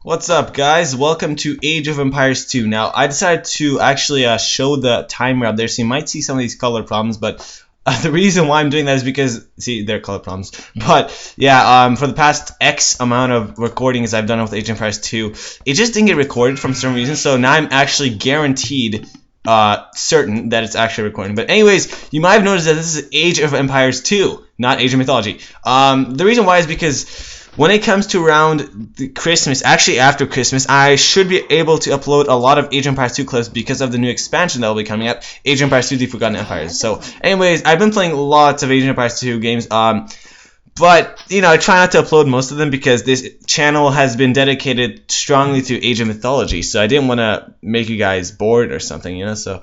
What's up, guys? Welcome to Age of Empires 2. Now, I decided to actually show the timer up there, so you might see some of these color problems, but the reason why I'm doing that is because, see, they're color problems. But, yeah, for the past X amount of recordings I've done with Age of Empires 2, it just didn't get recorded for some reason, so now I'm actually guaranteed certain that it's actually recording. But anyways, you might have noticed that this is Age of Empires 2, not Age of Mythology. The reason why is because when it comes to around Christmas, actually after Christmas, I should be able to upload a lot of Age of Empires 2 clips because of the new expansion that will be coming up, Age of Empires 2: The Forgotten Empires. So anyways, I've been playing lots of Age of Empires 2 games, but, you know, I try not to upload most of them because this channel has been dedicated strongly to Age of Mythology, so I didn't want to make you guys bored or something, you know, so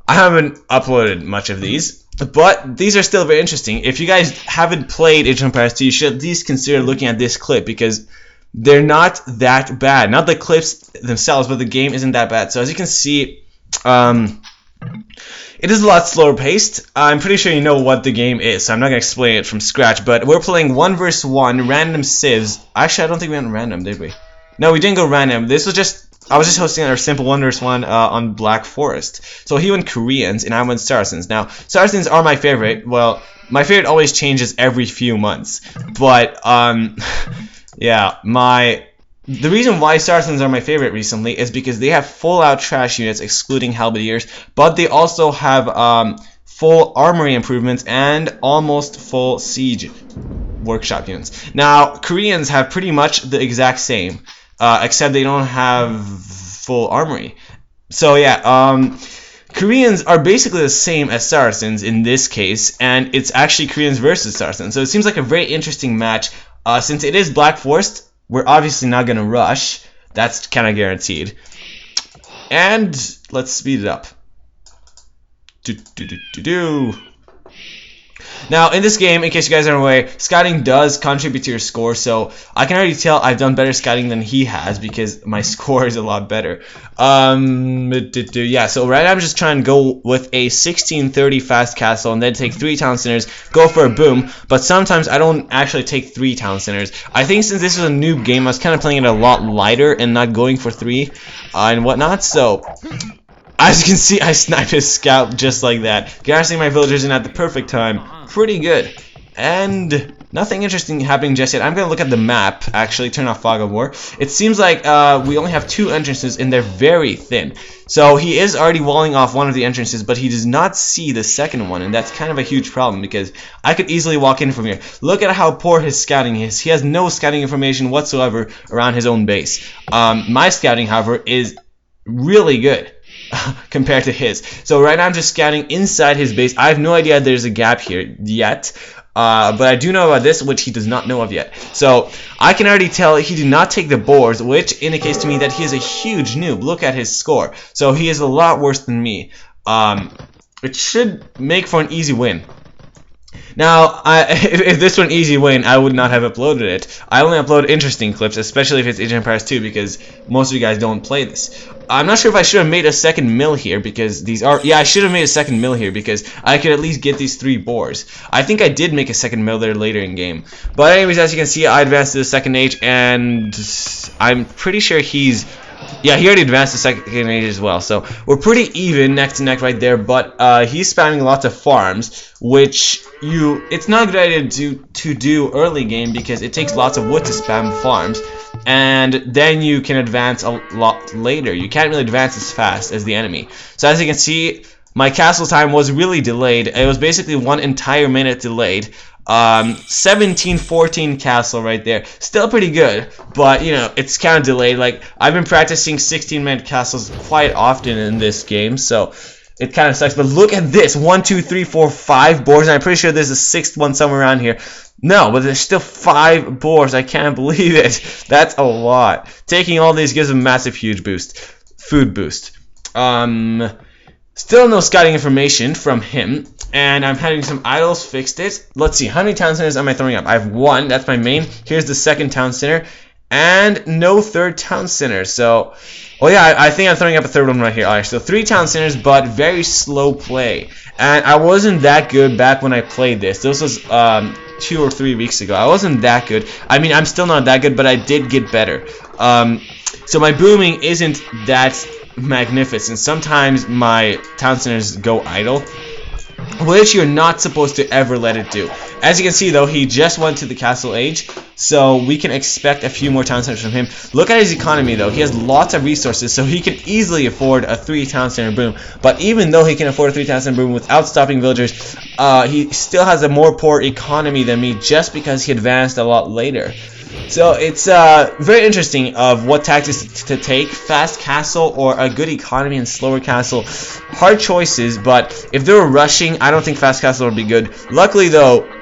I haven't uploaded much of these. But these are still very interesting. If you guys haven't played Age of Empires 2, you should at least consider looking at this clip because they're not that bad. Not the clips themselves, but the game isn't that bad. So as you can see, it is a lot slower paced. I'm pretty sure you know what the game is, so I'm not going to explain it from scratch. But we're playing 1 vs 1 random civs. Actually, I don't think we went random, did we? No, we didn't go random. This was just... I was just hosting our simple 1 vs 1 on Black Forest. So he went Koreans and I went Saracens. Now, Saracens are my favorite. Well, my favorite always changes every few months. But, yeah, the reason why Saracens are my favorite recently is because they have full-out trash units, excluding halberdiers, but they also have full armory improvements and almost full siege workshop units. Now, Koreans have pretty much the exact same. Except they don't have full armory. So yeah, Koreans are basically the same as Saracens in this case, and it's actually Koreans versus Saracens. So it seems like a very interesting match. Since it is Black Forest, we're obviously not gonna rush. That's kind of guaranteed. And let's speed it up. Now, in this game, in case you guys aren't aware, scouting does contribute to your score, so I can already tell I've done better scouting than he has because my score is a lot better. Yeah, so right now I'm just trying to go with a 1630 fast castle and then take 3 town centers, go for a boom, but sometimes I don't actually take 3 town centers. I think since this is a noob game, I was kind of playing it a lot lighter and not going for 3 and whatnot, so... As you can see, I sniped his scout just like that, garrisoning my villagers in at the perfect time. Pretty good. And nothing interesting happening just yet. I'm going to look at the map, actually, turn off Tug of War. It seems like we only have 2 entrances and they're very thin. So he is already walling off one of the entrances, but he does not see the second one, and that's kind of a huge problem because I could easily walk in from here. Look at how poor his scouting is. He has no scouting information whatsoever around his own base. My scouting, however, is really good compared to his. So right now I'm just scouting inside his base. I have no idea there's a gap here yet, but I do know about this, which he does not know of yet. So I can already tell he did not take the boars, which indicates to me that he is a huge noob. Look at his score. So he is a lot worse than me. It should make for an easy win. Now, if this were an easy win, I would not have uploaded it. I only upload interesting clips, especially if it's Age of Empires 2, because most of you guys don't play this. I'm not sure if I should have made a second mill here, because these are... Yeah, I should have made a second mill here, because I could at least get these 3 boars. I think I did make a second mill there later in game. But anyways, as you can see, I advanced to the second age, and I'm pretty sure he's... Yeah, he already advanced to second age as well, so we're pretty even neck to neck right there, but he's spamming lots of farms, which it's not a good idea to do early game because it takes lots of wood to spam farms, and then you can advance a lot later. You can't really advance as fast as the enemy. So as you can see, my castle time was really delayed. It was basically 1 entire minute delayed. 1714 castle right there. Still pretty good, but you know, it's kind of delayed. Like, I've been practicing 16-minute castles quite often in this game, so it kind of sucks. But look at this. 1, 2, 3, 4, 5 boars, and I'm pretty sure there's a 6th one somewhere around here. No, but there's still 5 boars. I can't believe it. That's a lot. Taking all these gives a massive, huge boost. Food boost. Still no scouting information from him, and I'm having some idols, fixed it. Let's see, how many town centers am I throwing up? I have 1, that's my main. Here's the second town center, and no third town center. So, oh yeah, I think I'm throwing up a third one right here. Alright, so 3 town centers, but very slow play. And I wasn't that good back when I played this. This was 2 or 3 weeks ago. I wasn't that good. I mean, I'm still not that good, but I did get better. So my booming isn't that magnificent. Sometimes my town centers go idle, which you're not supposed to ever let it do. As you can see, though, he just went to the castle age, so we can expect a few more town centers from him. Look at his economy, though. He has lots of resources, so he can easily afford a 3 town center boom. But even though he can afford a 3 town center boom without stopping villagers, he still has a more poor economy than me just because he advanced a lot later. So it's very interesting of what tactics to take, fast castle or a good economy and slower castle. Hard choices, but if they were rushing, I don't think fast castle would be good. Luckily though,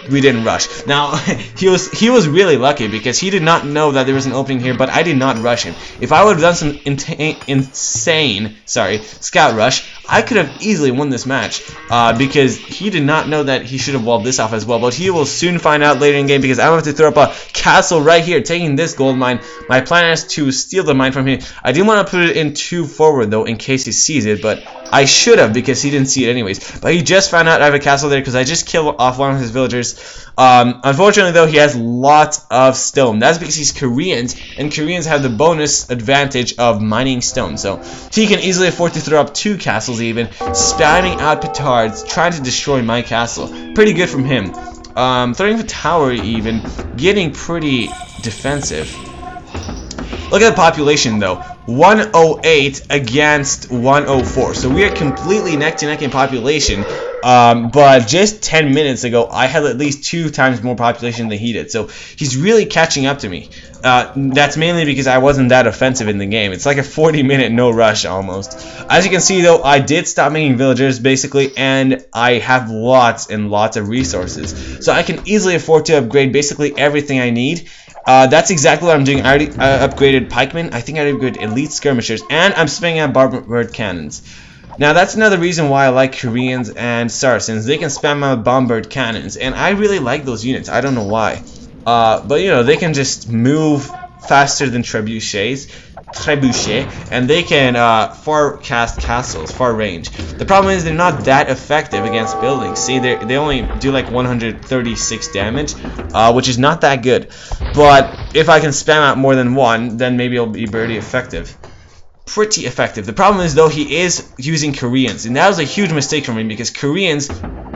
we didn't rush. Now, he was really lucky because he did not know that there was an opening here, but I did not rush him. If I would have done some insane scout rush, I could have easily won this match because he did not know that he should have walled this off as well. But he will soon find out later in game because I'm going to throw up a castle right here, taking this gold mine. My plan is to steal the mine from him. I didn't want to put it in too forward though in case he sees it, but I should have because he didn't see it anyways. But he just found out I have a castle there because I just killed off one of his villagers. Unfortunately though, he has lots of stone. That's because he's Koreans, and Koreans have the bonus advantage of mining stone. So he can easily afford to throw up 2 castles even, spamming out petards, trying to destroy my castle. Pretty good from him. Throwing the tower even, getting pretty defensive. Look at the population though. 108 against 104. So we are completely neck to neck in population. But just 10 minutes ago, I had at least 2 times more population than he did. So he's really catching up to me. That's mainly because I wasn't that offensive in the game. It's like a 40-minute no rush almost. As you can see though, I did stop making villagers basically, and I have lots and lots of resources. So I can easily afford to upgrade basically everything I need. That's exactly what I'm doing. I already upgraded pikemen. I think I upgraded elite skirmishers, and I'm spinning out bombard cannons. Now that's another reason why I like Koreans and Saracens. They can spam out bombard cannons, and I really like those units. I don't know why, but you know, they can just move faster than trebuchets, and they can forecast castles, far range. The problem is they're not that effective against buildings. See, they only do like 136 damage, which is not that good. But if I can spam out more than one, then maybe it'll be pretty effective. The problem is though, he is using Koreans, and that was a huge mistake for me because Koreans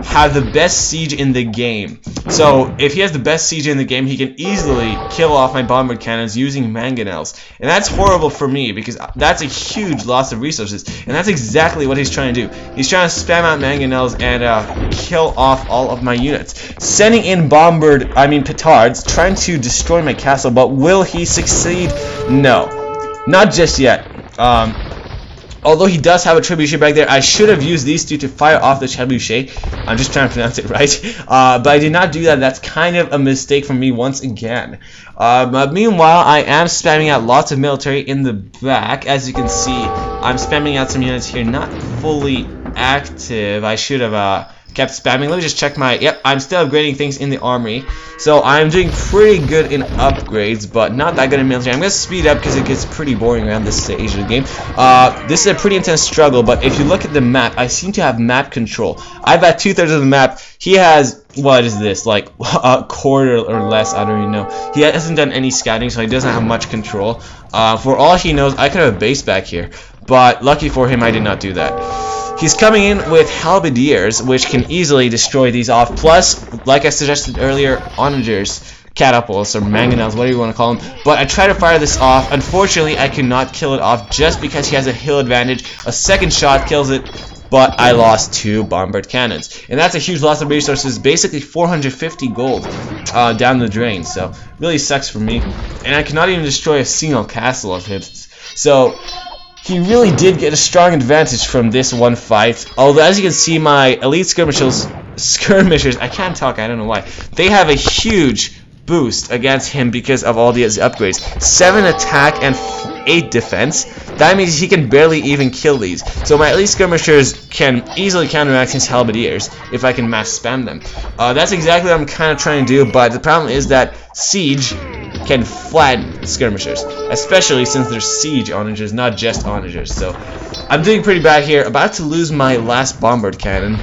have the best siege in the game. So if he has the best siege in the game, he can easily kill off my bombard cannons using mangonels, and that's horrible for me because that's a huge loss of resources, and that's exactly what he's trying to do. He's trying to spam out mangonels and kill off all of my units, sending in petards, trying to destroy my castle. But will he succeed? No, not just yet. Although he does have a trebuchet back there, I should have used these 2 to fire off the trebuchet. I'm just trying to pronounce it right. But I did not do that. That's kind of a mistake from me once again. But meanwhile, I am spamming out lots of military in the back. As you can see, I'm spamming out some units here, not fully active. I should have kept spamming. Let me just check my... Yep, I'm still upgrading things in the armory. So I'm doing pretty good in upgrades, but not that good in military. I'm going to speed up because it gets pretty boring around this stage of the game. This is a pretty intense struggle, but if you look at the map, I seem to have map control. I've got 2/3 of the map. He has... What is this? Like a quarter or less? I don't even know. He hasn't done any scouting, so he doesn't have much control. For all he knows, I could have a base back here. But lucky for him, I did not do that. He's coming in with halberdiers, which can easily destroy these off. Plus, like I suggested earlier, onagers, catapults, or mangonels, whatever you want to call them. But I try to fire this off. Unfortunately, I cannot kill it off just because he has a hill advantage. A second shot kills it, but I lost 2 bombard cannons. And that's a huge loss of resources, basically 450 gold down the drain. So, really sucks for me. And I cannot even destroy a single castle of his. So... he really did get a strong advantage from this one fight. Although, as you can see, my elite skirmishers, I can't talk, I don't know why. They have a huge boost against him because of all these upgrades. 7 attack and 8 defense. That means he can barely even kill these. So my elite skirmishers can easily counteract his halberdiers if I can mass spam them. That's exactly what I'm kind of trying to do, but the problem is that siege can flatten skirmishers, especially since there's siege onagers, not just onagers. So I'm doing pretty bad here. About to lose my last bombard cannon.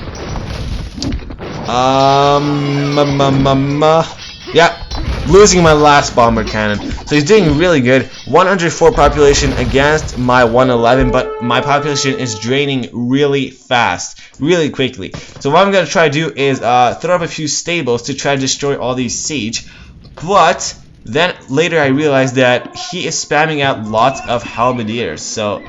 Yeah, losing my last bomber cannon. So he's doing really good. 104 population against my 111, but my population is draining really fast, really quickly. So what I'm gonna try to do is throw up a few stables to try to destroy all these siege. But then later I realized that he is spamming out lots of halberdiers. So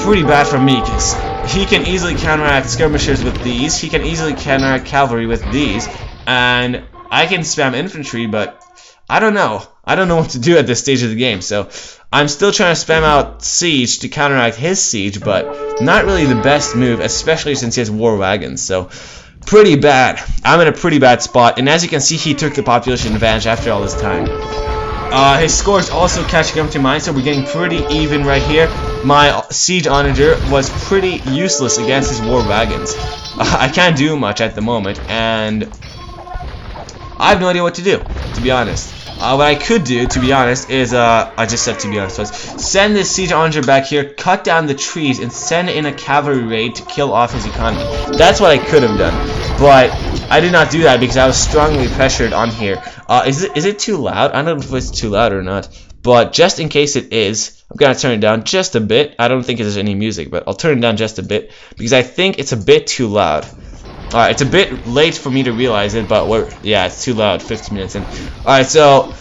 pretty bad for me, because he can easily counteract skirmishers with these, he can easily counteract cavalry with these, and I can spam infantry, but I don't know what to do at this stage of the game. So I'm still trying to spam out siege to counteract his siege, but not really the best move, especially since he has war wagons. So pretty bad. I'm in a pretty bad spot, and as you can see, he took the population advantage after all this time. His score is also catching up to mine, so we're getting pretty even right here. My siege onager was pretty useless against his war wagons. I can't do much at the moment, and I have no idea what to do, to be honest. What I could do, to be honest, is, I just said to be honest, send this siege onager back here, cut down the trees, and send in a cavalry raid to kill off his economy. That's what I could have done, but I did not do that because I was strongly pressured on here. Is it too loud? I don't know if it's too loud or not, but just in case it is, I'm gonna turn it down just a bit. I don't think there's any music, but I'll turn it down just a bit because I think it's a bit too loud. Alright, it's a bit late for me to realize it, but yeah, it's too loud, 15 minutes in. Alright, so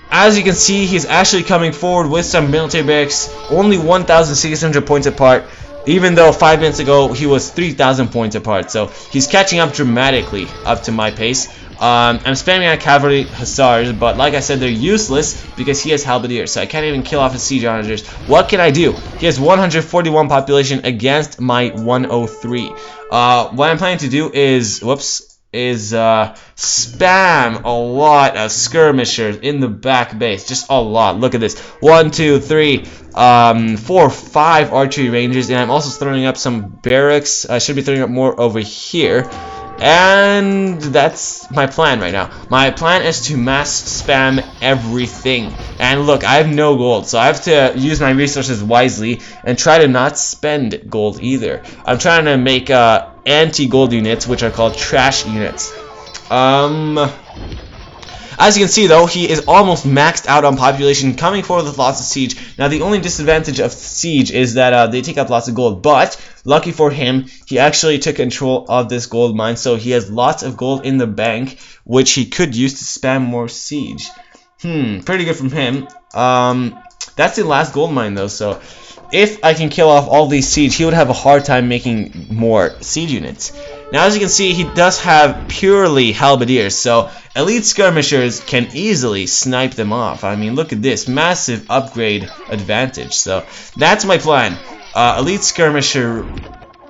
as you can see, he's actually coming forward with some military barracks, only 1,600 points apart, even though 5 minutes ago he was 3,000 points apart. So he's catching up dramatically up to my pace. I'm spamming out cavalry hussars, but like I said, they're useless because he has halberdiers, so I can't even kill off his siege onagers. What can I do? He has 141 population against my 103. What I'm planning to do is, spam a lot of skirmishers in the back base, just a lot. Look at this: 1, 2, 3, 4, 5 archery rangers, and I'm also throwing up some barracks. I should be throwing up more over here. And that's my plan right now. My plan is to mass spam everything. And look, I have no gold, so I have to use my resources wisely and try to not spend gold either. I'm trying to make anti-gold units, which are called trash units. As you can see, though, he is almost maxed out on population, coming forward with lots of siege. Now, the only disadvantage of siege is that they take up lots of gold, but lucky for him, he actually took control of this gold mine, so he has lots of gold in the bank, which he could use to spam more siege. Pretty good from him. That's the last gold mine, though, so if I can kill off all these siege, he would have a hard time making more siege units. Now, as you can see, he does have purely halberdiers, so elite skirmishers can easily snipe them off. I mean, look at this, massive upgrade advantage. So that's my plan. Elite skirmisher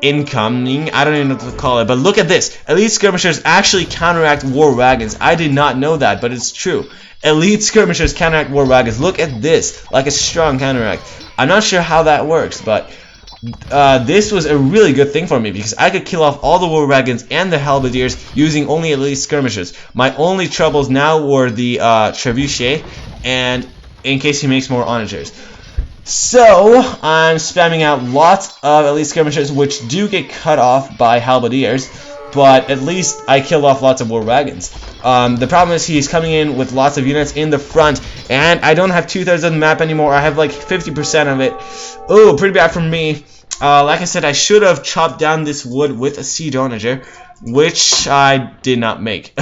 incoming, I don't even know what to call it, but look at this. Elite skirmishers actually counteract war wagons. I did not know that, but it's true. Elite skirmishers counteract war wagons. Look at this, like a strong counteract. I'm not sure how that works, but this was a really good thing for me because I could kill off all the war wagons and the halberdiers using only elite skirmishers. My only troubles now were the trebuchet, and in case he makes more onagers. So I'm spamming out lots of elite skirmishers, which do get cut off by halberdiers, but at least I killed off lots of war wagons. The problem is he's coming in with lots of units in the front, and I don't have 2/3 of the map anymore. I have like 50% of it. Oh, pretty bad for me. Like I said, I should have chopped down this wood with a siege onager, which I did not make.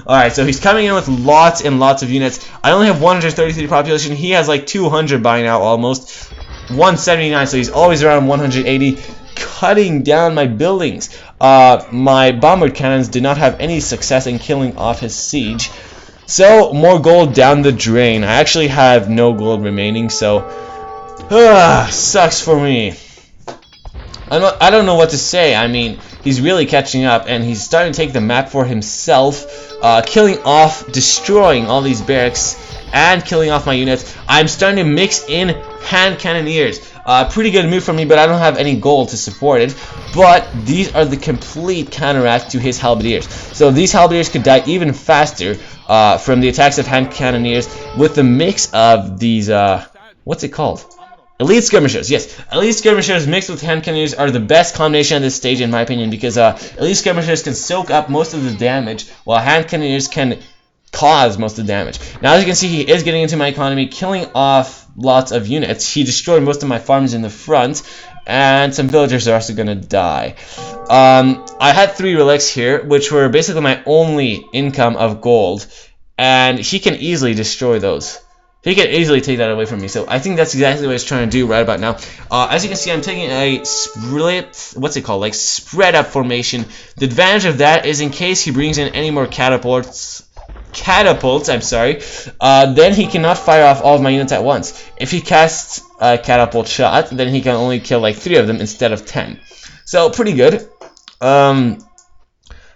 Alright, so he's coming in with lots and lots of units. I only have 133 population. He has like 200 by now, almost. 179, so he's always around 180, cutting down my buildings. My bombard cannons did not have any success in killing off his siege. So, more gold down the drain. I actually have no gold remaining, so sucks for me. I don't know what to say. I mean, he's really catching up, and he's starting to take the map for himself, killing off, destroying all these barracks, and killing off my units. I'm starting to mix in hand cannoneers. Pretty good move from me, but I don't have any gold to support it. But these are the complete counteract to his halberdiers. So these halberdiers could die even faster from the attacks of hand cannoneers with the mix of these, what's it called? Elite Skirmishers, yes. Elite Skirmishers mixed with hand cannoneers are the best combination at this stage, in my opinion, because Elite Skirmishers can soak up most of the damage, while hand cannoneers can cause most of the damage. Now, as you can see, he is getting into my economy, killing off lots of units. He destroyed most of my farms in the front, and some villagers are also going to die. I had 3 relics here, which were basically my only income of gold, and he can easily destroy those. He can easily take that away from me, so I think that's exactly what he's trying to do right about now. As you can see, I'm taking a split, what's it called, like spread up formation. The advantage of that is in case he brings in any more catapults, then he cannot fire off all of my units at once. If he casts a catapult shot, then he can only kill like 3 of them instead of 10. So pretty good. Let me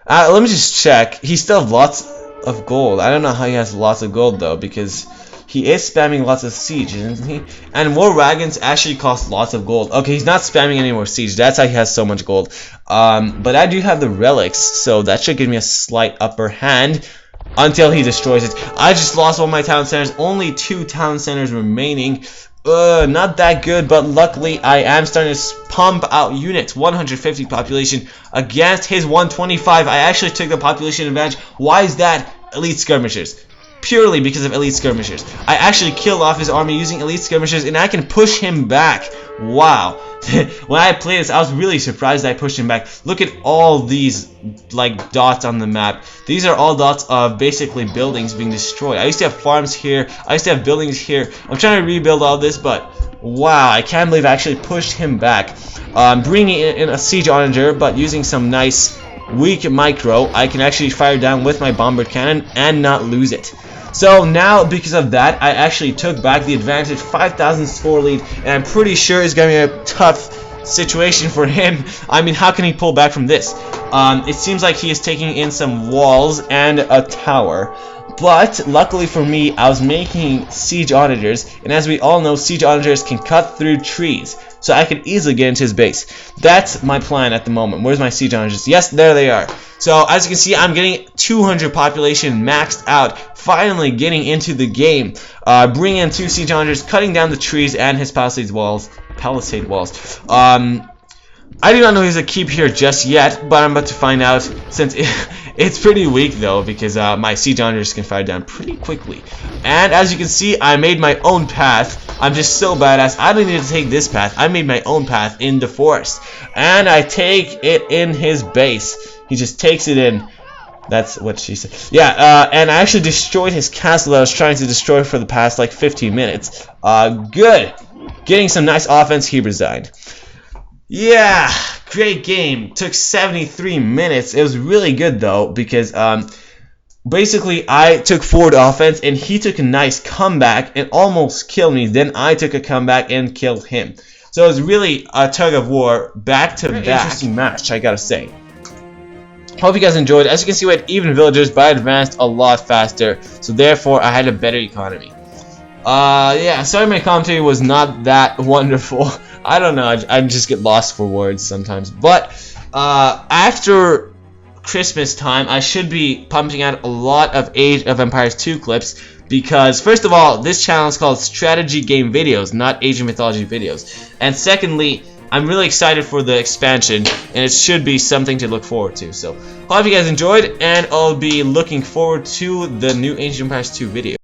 just check. He still has lots of gold. I don't know how he has lots of gold though, because he is spamming lots of siege, isn't he? And more wagons actually cost lots of gold. Okay, he's not spamming any more siege. That's how he has so much gold. But I do have the relics, so that should give me a slight upper hand until he destroys it. I just lost all my town centers. Only 2 town centers remaining. Not that good, but luckily I am starting to pump out units. 150 population against his 125. I actually took the population advantage. Why is that? Elite Skirmishers. Purely because of Elite Skirmishers. I actually killed off his army using Elite Skirmishers, and I can push him back. Wow. When I played this, I was really surprised I pushed him back. Look at all these like dots on the map. These are all dots of basically buildings being destroyed. I used to have farms here. I used to have buildings here. I'm trying to rebuild all this, but wow, I can't believe I actually pushed him back. Bringing in a siege onager, but using some nice weak micro, I can actually fire down with my bombard cannon and not lose it. So now, because of that, I actually took back the advantage, 5,000 score lead, and I'm pretty sure it's going to be a tough situation for him. I mean, how can he pull back from this? It seems like he is taking in some walls and a tower. But luckily for me, I was making siege onagers, and as we all know, siege onagers can cut through trees, so I could easily get into his base. That's my plan at the moment. Where's my siege onagers? Yes, there they are. So as you can see, I'm getting 200 population maxed out, finally getting into the game. Bringing in 2 siege onagers, cutting down the trees and his palisade walls. I do not know he's a keep here just yet, but I'm about to find out, since it's pretty weak though, because my siege onagers can fire down pretty quickly. And as you can see, I made my own path. I'm just so badass. I don't need to take this path. I made my own path in the forest, and I take it in his base. He just takes it in. That's what she said. Yeah, and I actually destroyed his castle that I was trying to destroy for the past like 15 minutes. Good. Getting some nice offense. He resigned. Yeah, great game. Took 73 minutes. It was really good though, because basically I took forward offense and he took a nice comeback and almost killed me. Then I took a comeback and killed him. So it was really a tug of war, back to back. Interesting match, I gotta say. Hope you guys enjoyed. As you can see, we had even villagers, but I advanced a lot faster, so therefore I had a better economy. Yeah, sorry my commentary was not that wonderful. I don't know, I just get lost for words sometimes. But after Christmas time, I should be pumping out a lot of Age of Empires 2 clips, because first of all, this channel is called Strategy Game Videos, not Age of Mythology Videos. And secondly, I'm really excited for the expansion, and it should be something to look forward to. So, hope you guys enjoyed, and I'll be looking forward to the new Age of Empires 2 video.